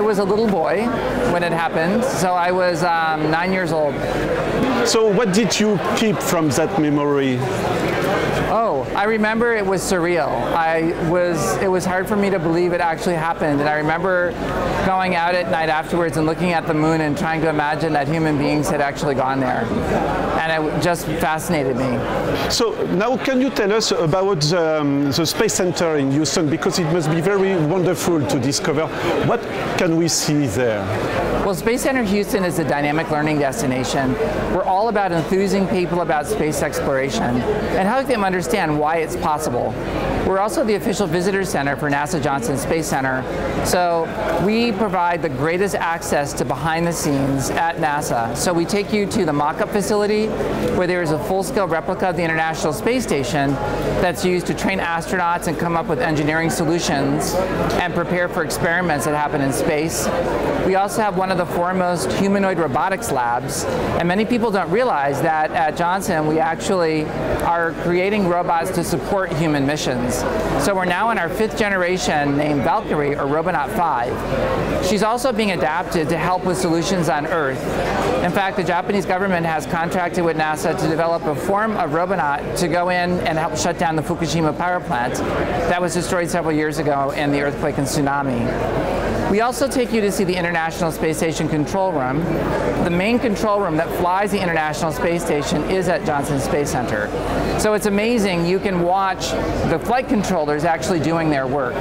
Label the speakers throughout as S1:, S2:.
S1: I was a little boy when it happened, so I was 9 years old.
S2: So what did you keep from that memory?
S1: Oh, I remember it was surreal. It was hard for me to believe it actually happened. And I remember going out at night afterwards and looking at the moon and trying to imagine that human beings had actually gone there. And it just fascinated me.
S2: So now can you tell us about the Space Center in Houston? Because it must be very wonderful to discover. What can we see there?
S1: Well, Space Center Houston is a dynamic learning destination. We're all about enthusing people about space exploration and helping them understand why it's possible. We're also the official visitor center for NASA Johnson Space Center, so we provide the greatest access to behind the scenes at NASA. So we take you to the mock-up facility where there is a full-scale replica of the International Space Station that's used to train astronauts and come up with engineering solutions and prepare for experiments that happen in space. We also have one of the foremost humanoid robotics labs, and many people don't realize that at Johnson we actually are creating robots to support human missions. So we're now in our 5th generation named Valkyrie, or Robonaut 5. She's also being adapted to help with solutions on Earth. In fact, the Japanese government has contracted with NASA to develop a form of Robonaut to go in and help shut down the Fukushima power plant that was destroyed several years ago in the earthquake and tsunami. We also take you to see the International Space Station control room. The main control room that flies the International Space Station is at Johnson Space Center. So it's amazing, you can watch the flight controllers actually doing their work.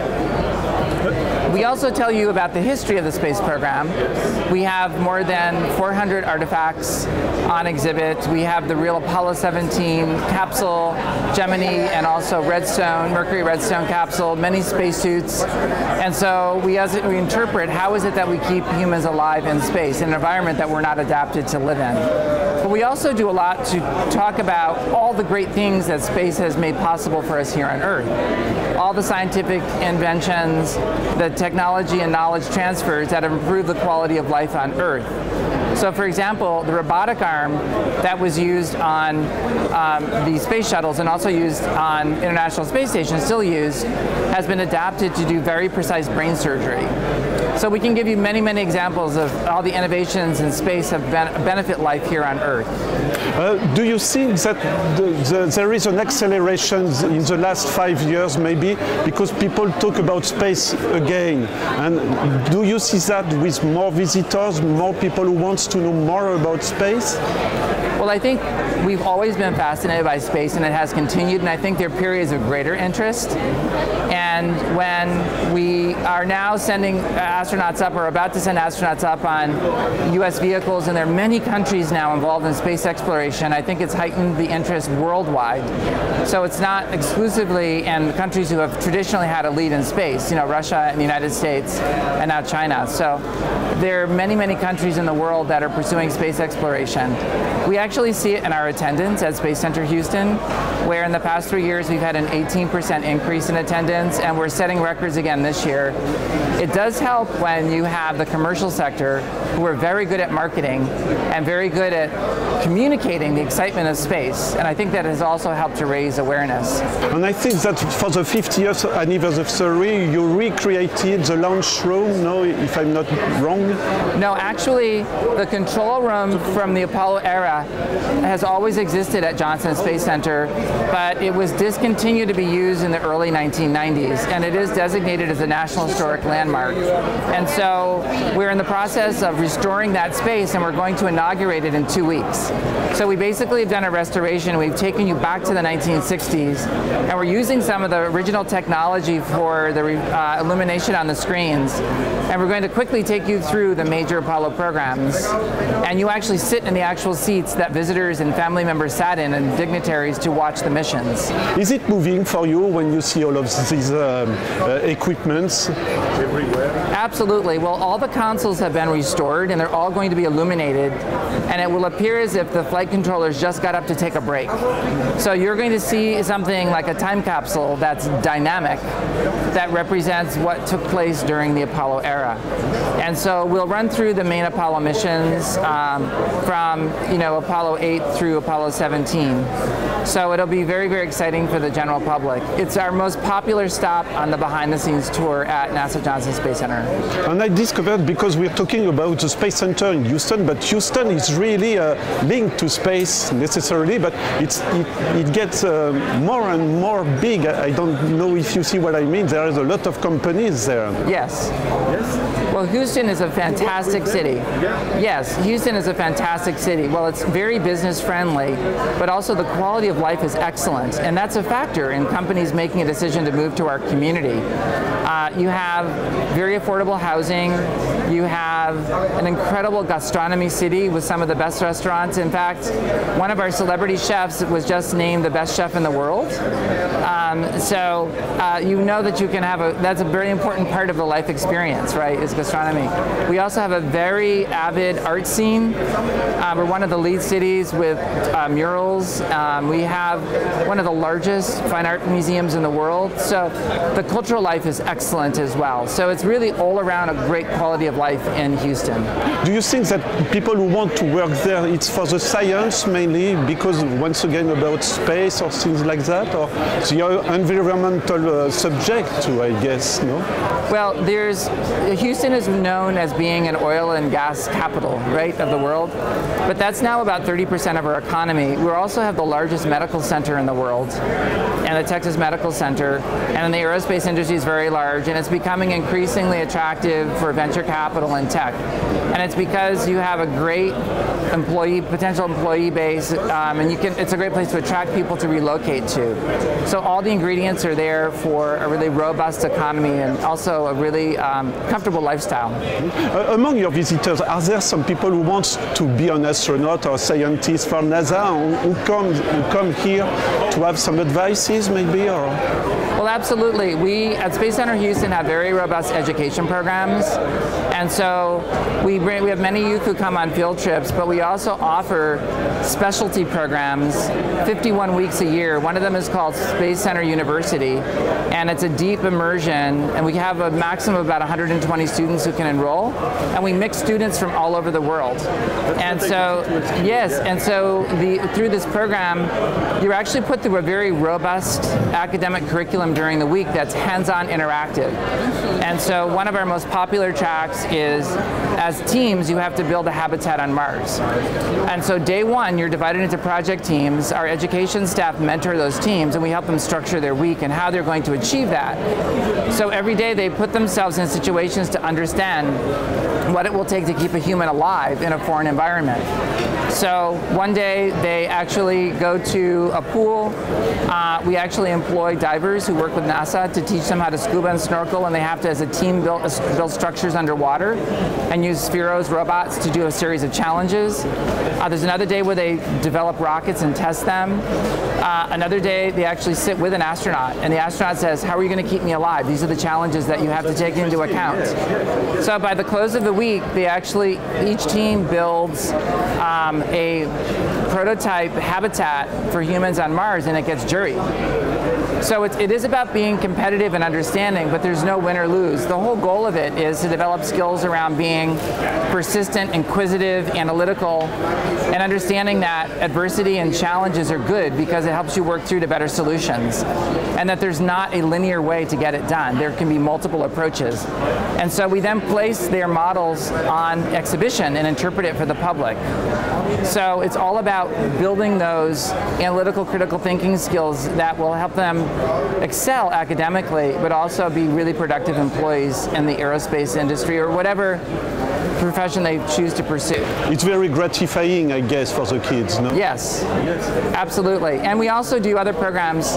S1: We also tell you about the history of the space program. We have more than 400 artifacts on exhibit. We have the real Apollo 17 capsule, Gemini, and also Redstone, Mercury Redstone capsule, many spacesuits. And so we interpret how is it that we keep humans alive in space, in an environment that we're not adapted to live in. But we also do a lot to talk about all the great things that space has made possible for us here on Earth. All the scientific inventions, the technology and knowledge transfers that have improved the quality of life on Earth. So for example, the robotic arm that was used on the space shuttles and also used on International Space Station, still used, has been adapted to do very precise brain surgery. So we can give you many, many examples of all the innovations in space have benefit life here on Earth.
S2: Do you think that there is an acceleration in the last 5 years maybe because people talk about space again? And do you see that with more visitors, more people who want to know more about space?
S1: Well, I think we've always been fascinated by space, and it has continued, and I think there are periods of greater interest. And when we are now sending astronauts up, or about to send astronauts up on U.S. vehicles, and there are many countries now involved in space exploration, I think it's heightened the interest worldwide. So it's not exclusively in countries who have traditionally had a lead in space, you know, Russia and the United States, and now China. So there are many, many countries in the world that are pursuing space exploration. We actually see it in our attendance at Space Center Houston, where in the past 3 years we've had an 18% increase in attendance, and we're setting records again this year. It does help when you have the commercial sector who are very good at marketing and very good at communicating the excitement of space, and I think that has also helped to raise awareness.
S2: And I think that for the 50th anniversary you recreated the launch room, no, if I'm not wrong?
S1: No, actually the control room from the Apollo era has always existed at Johnson Space Center, but it was discontinued to be used in the early 1990s, and it is designated as a National Historic Landmark. And so we're in the process of restoring that space, and we're going to inaugurate it in 2 weeks. So we basically have done a restoration. We've taken you back to the 1960s, and we're using some of the original technology for the illumination on the screens, and we're going to quickly take you through the major Apollo programs, and you actually sit in the actual seats that visitors and family members sat in, and dignitaries, to watch the missions.
S2: Is it moving for you when you see all of these equipments everywhere?
S1: Absolutely. Well, all the consoles have been restored, and they're all going to be illuminated, and it will appear as if the flight controllers just got up to take a break. So you're going to see something like a time capsule that's dynamic, that represents what took place during the Apollo era. And so we'll run through the main Apollo missions from Apollo 8 through Apollo 17. So it'll be very, very exciting for the general public. It's our most popular stop on the behind-the-scenes tour at NASA Johnson Space Center.
S2: And I discovered, because we're talking about the Space Center in Houston, but Houston is really linked to space necessarily, but it gets more and more big. I don't know if you see what I mean. There is a lot of companies there.
S1: Yes. Well, Houston is a fantastic city. Yes, Houston is a fantastic city. Well, it's very business friendly, but also the quality of life is excellent. And that's a factor in companies making a decision to move to our community. You have very affordable housing. You have an incredible gastronomy city with some of the best restaurants. In fact, one of our celebrity chefs was just named the best chef in the world. You know that you can have that's a very important part of the life experience, right, is gastronomy. We also have a very avid art scene. We're one of the lead cities with murals. We have one of the largest fine art museums in the world. So the cultural life is excellent as well. So it's really all around a great quality of life in Houston.
S2: Do you think that people who want to work there, it's for the science mainly, because once again about space or things like that, or the environmental subject too, I guess, no?
S1: Well, Houston is known as being an oil and gas capital, right, of the world, but that's now about 30% of our economy. We also have the largest medical center in the world, and the Texas Medical Center, and the aerospace industry is very large, and it's becoming increasingly attractive for venture capital and tech. And it's because you have a great potential employee base, and it's a great place to attract people to relocate to. So all the ingredients are there for a really robust economy and also a really comfortable lifestyle.
S2: Among your visitors, are there some people who want to be an astronaut or scientist for NASA who come here to have some advices maybe? Or?
S1: Well, absolutely. We at Space Center Houston have very robust education programs, and so we have many youth who come on field trips, but we also offer specialty programs 51 weeks a year. One of them is called Space Center University, and it's a deep immersion, and we have a maximum of about 120 students who can enroll, and we mix students from all over the world. And so, yes, and so through this program, you're actually put through a very robust academic curriculum during the week that's hands-on interactive. And so one of our most popular tracks is, as teams, you have to build a habitat on Mars. And so day one, you're divided into project teams. Our education staff mentor those teams, and we help them structure their week and how they're going to achieve that. So every day they put themselves in situations to understand what it will take to keep a human alive in a foreign environment. So one day they actually go to a pool. We actually employ divers who work with NASA to teach them how to scuba and snorkel, and they have to, as a team, build structures underwater and use Spheros robots to do a series of challenges. There's another day where they develop rockets and test them. Another day they actually sit with an astronaut, and the astronaut says, how are you going to keep me alive? These are the challenges that you have to take into account. So by the close of the week, each team builds a prototype habitat for humans on Mars, and it gets juried. So it is about being competitive and understanding, but there's no win or lose. The whole goal of it is to develop skills around being persistent, inquisitive, analytical, and understanding that adversity and challenges are good because it helps you work through to better solutions, and that there's not a linear way to get it done. There can be multiple approaches. And so we then place their models on exhibition and interpret it for the public. So it's all about building those analytical, critical thinking skills that will help them excel academically, but also be really productive employees in the aerospace industry or whatever profession they choose to pursue.
S2: It's very gratifying, I guess, for the kids, no?
S1: Yes, absolutely. And we also do other programs.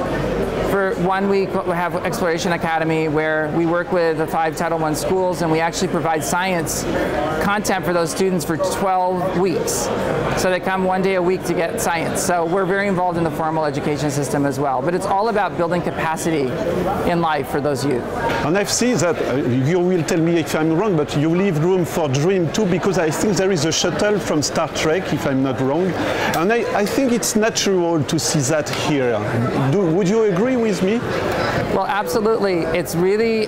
S1: For 1 week, we have Exploration Academy, where we work with the 5 Title I schools, and we actually provide science content for those students for 12 weeks. So they come 1 day a week to get science. So we're very involved in the formal education system as well. But it's all about building capacity in life for those youth.
S2: And I've seen that, you will tell me if I'm wrong, but you leave room for dream too, because I think there is a shuttle from Star Trek, if I'm not wrong. And I think it's natural to see that here. Would you agree with me?
S1: Well, absolutely. It's really,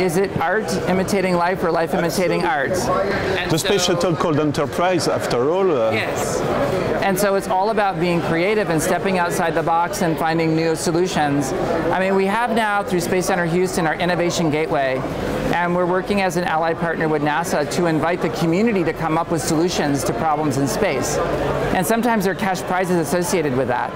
S1: is it art imitating life or life imitating art?
S2: The space shuttle called Enterprise, after all.
S1: Yes. And so it's all about being creative and stepping outside the box and finding new solutions. I mean, we have now, through Space Center Houston, our Innovation Gateway, and we're working as an allied partner with NASA to invite the community to come up with solutions to problems in space. And sometimes there are cash prizes associated with that.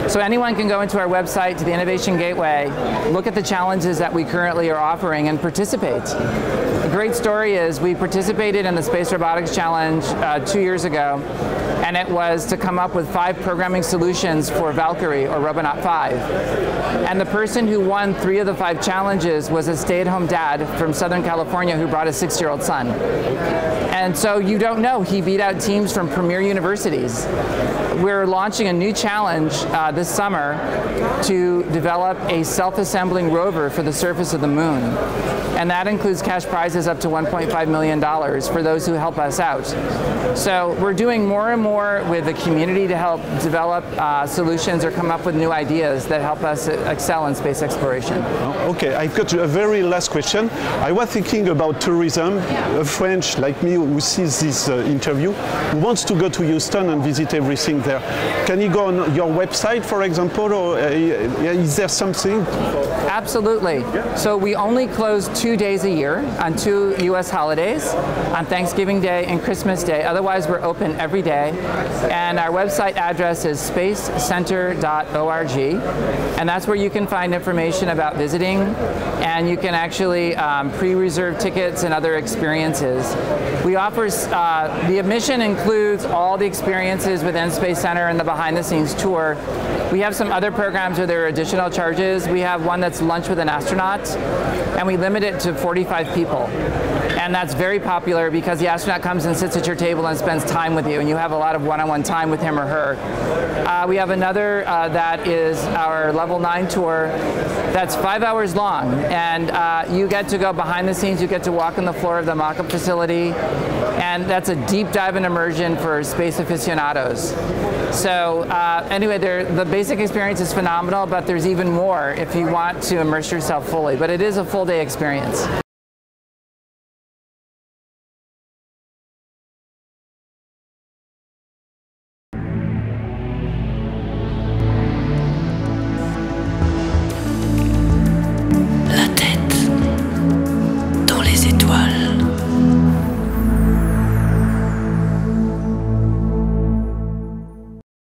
S1: So anyone can go into our website, to the Innovation Gateway, look at the challenges that we currently are offering and participate. A great story is we participated in the Space Robotics Challenge 2 years ago, and it was to come up with 5 programming solutions for Valkyrie, or Robonaut 5. And the person who won 3 of the 5 challenges was a stay-at-home dad from Southern California who brought a 6-year-old son. And so you don't know, he beat out teams from premier universities. We're launching a new challenge this summer to develop a self-assembling rover for the surface of the moon. And that includes cash prizes up to $1.5 million for those who help us out. So we're doing more and more with the community to help develop solutions or come up with new ideas that help us excel in space exploration.
S2: Okay, I've got a very last question. I was thinking about tourism. A French like me who sees this interview, who wants to go to Houston and visit everything there. Can he go on your website, for example, or is there something?
S1: Absolutely. So we only close 2 days a year on 2 U.S. holidays, on Thanksgiving Day and Christmas Day. Otherwise, we're open every day. And our website address is spacecenter.org. And that's where you can find information about visiting. And you can actually pre-reserve tickets and other experiences. We offer, the admission includes all the experiences within Space Center and the behind-the-scenes tour. We have some other programs where there are additional charges. We have one that's lunch with an astronaut, and we limit it to 45 people. And that's very popular because the astronaut comes and sits at your table and spends time with you, and you have a lot of one-on-one time with him or her. We have another that is our Level 9 tour that's 5 hours long, and you get to go behind the scenes, you get to walk on the floor of the mock-up facility, and that's a deep dive and immersion for space aficionados. So anyway, the basic experience is phenomenal, but there's even more if you want to immerse yourself fully. But it is a full day experience.